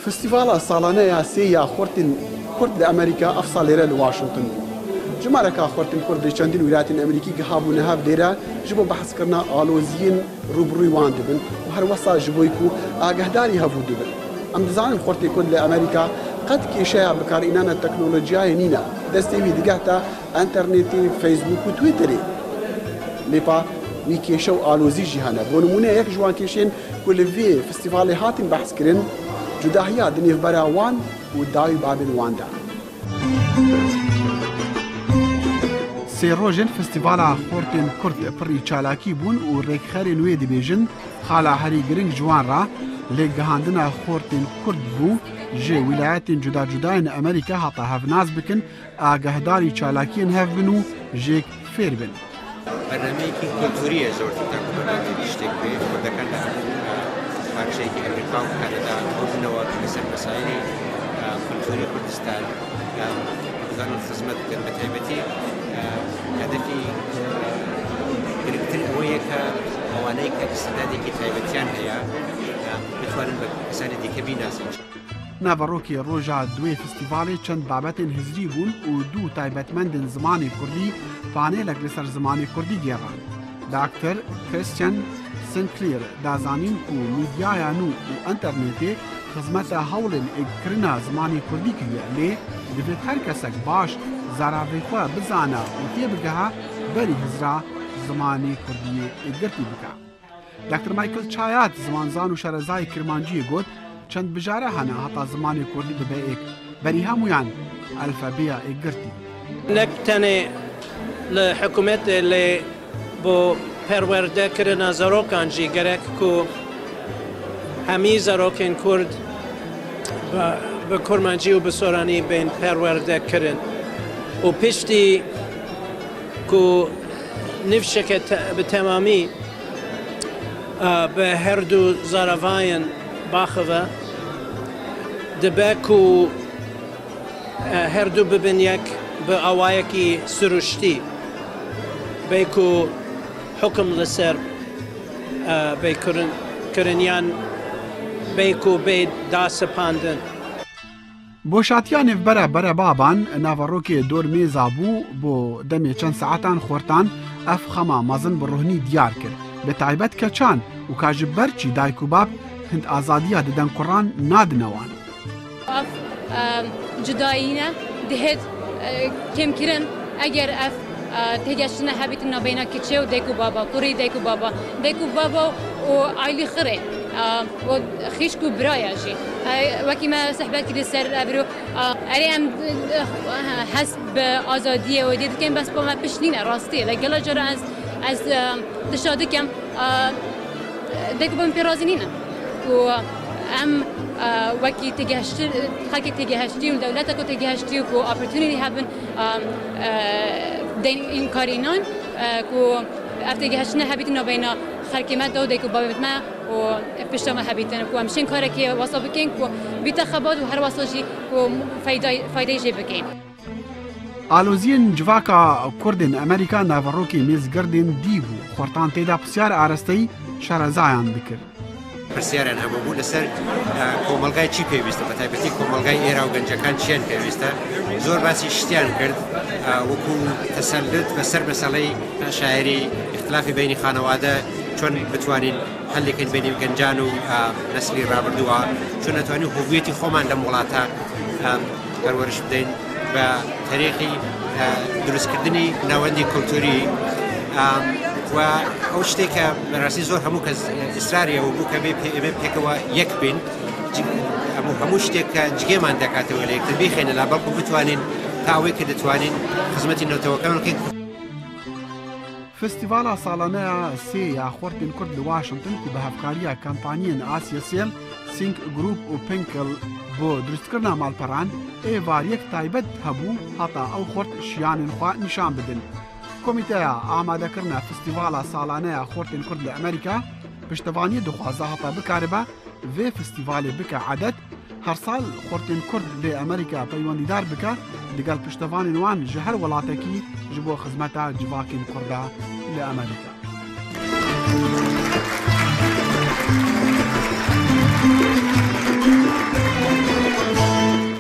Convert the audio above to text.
فستیڤاڵە ساڵانەیە سێیا خۆرتن کورد لە ئەمریکا ئەف ساڵ لێرە لە واشنگتن بوو. ژمارەکە خۆرتن کورد لە چەندین ویلایەتین ئەمریکی کە هابوونە هەف لێرە ji بۆ بەحثکردنا ئالۆزیین ڕوبڕووی وان دەبن و هەروەسا ji بۆی و ئاگەهداری هەبوو دەبن. ئەم دەزانن خۆرتی کورد لە ئەمریکا قەت کێشەیە بەکارهێنانە تەکنۆلۆژیایە نینە دەستێوی دیگەتە ئەنتەرنێتی فەیسبوک و تویتەرێ. لێپا وی کێشە و ئالۆزیژی هەنە بۆ نمونە یەک جوان کێشێن کو لە vê فستیڤالê هاتین بەحثکردن جوداهیا di nêvbera wan û dawî babên wan de. Sê rojên Festîvala Xortên Kurd pirî çalakî bûn û rêkxerên wê dibêjin xala herî giring ji wan re lêgihandina Xortên Kurd bû ji wîlayetên cuda cudayên Amerîka hata hevnaz bikin agahdarî çalakiyên hev bin û jêk fêr bin. برنامه‌یەکی کۆلتوریە زۆرتر بەرنامەی شتێک بێ کوردەکان لە پارچەیەکی ئەمریکا و کانادا بوونەوە لەسەر مەسایلی کولتوری کوردستان بزانن خزمەت بکەن بە تایبەتی هەدەفی گرنگتر ئەوەیە کە ئەوانەی کە ئیستعدادێکی تایبەتیان هەیە بتوانن بە کەسانی دیکە بیناسن. ناڤەڕۆکی ڕۆژە دوێ فستیڤالê çend babetên hizrî bûn û du taybetmendên zimanê Kurdî panêlek li ser zimanê Kurdî gêran. Dr. Christian Sinclair dazanîn ku mîdyaya nû û enternêtê xizmeta hewlên êgkirina zimanê Kurdî kiriye lê divêt her kesek baş zararê xwe bizane û tê bigeha berî hizra zimanê Kurdiyê êgirtî bike. Dr. Michael Chayat zimanzan û şerezayê Kirmanciyê got çend bijare hene heta zimanê Kurdî bibe êk berî hemûyan elfebeya êgirtî. Nek tenê li hikûmetê lê bo perwerdekirina zarokan jî gerek ku hemî zarokên Kurd bi Kurmancî û bi Soranî bên perwerdekirin û piştî ku nivşeke bi temamî bi her du zaravayên باخەوە دەبێ و هەردوو ببن یەک بە ئاوایەکی سروشتی بێ و حکم لەسەر بێکردنیان بێ و بێ داسەپاندن. بۆشاتیا nêvbera berebaban naverokê dor mêza bû bo demê çend saetan xortan ev xema mezin bi ruhnî diyar kir bi taybet keçan û ka ji ber çî dayk û bab hind azadiya didin Quran nadine wan. Ev cudayîne dihêt kêmkirin eger ev têgeştina hebîtin navbeyna keçê û dayk û baba kurî dayk û baba û aylî xirê û xîşk û biraya jî wekî me sehbet kiriye ser evrû erê em hes bi azadiyê wê dê dikin bes bo me piştîne rastî li gela cara ez dişa dikim dayk û babên pê razî nîne. و ام وکی تگهشتی خاکی تگهشتی و دولت کو تگهشتی و opportunity هبن دین این کارینان کو افتگهشتن هبیتن نبینا خرکمت دو دیکو بابت ما و پشتم هبیتن کو همشین کاری که واسه بکن کو بیت خبات و هر واسه جی کو فایده جی بکن. آلوزین جواکا کردن امریکا ناوروکی میزگردن دیبو خورتان تیدا پسیار آرستی شرزایان بکر. پرسیاران هەبوو لەسەر کۆمەلگای چی پێویستە بە تایبەتی کۆمەلگای ئێرا و گەنجەکان چیان پێویستە زۆر باسی شتیان کرد وەکو تەسەلط بەسەر مەسەڵەی شاعری اختلافی بینی خانەوادە چۆن بتوانین هەلێکین بینی گەنجان و نەسلی ڕابردووە چۆن نەتوانین هویەتی خۆمان لەم وڵاتە پەروەرش بدەین بە تەریقی دروستکردنی ناوەندی کۆلتوری و ئەو شتێکە بەڕاستی زۆر هەموو کەس ئیسراریەوە بوو کە ئێمە پێکەوە یەک بین هەموو شتێک کە جگێمان دەکاتەوە لە یەکتر بیخێنە لا بەڵکو بتوانین تا ئەوەی کە دەتوانین خزمەتی نەوتەوەکان بکەین. فستیڤالا ساڵانەیە سێ یا خۆرتên Kurd li Washington ku bi hevkariya kampanyên Asya Sel, Sync Group û Pinkel bo durustkirina malperan êvar yek taybet hebû heta ew xort şiyanên xwe nîşan bidin. Komîteya amadekirina Festîvala Salaneya Xortên Kurd li Amerîka piştevaniyê dixwaze heta bikaribe vê festîvalê bike edet her sal Xortên Kurd lê Amerîka peywendîdar bike digel piştevanên wan ji her welatekî ji bo xizmeta civakên Kurda li Amerîka.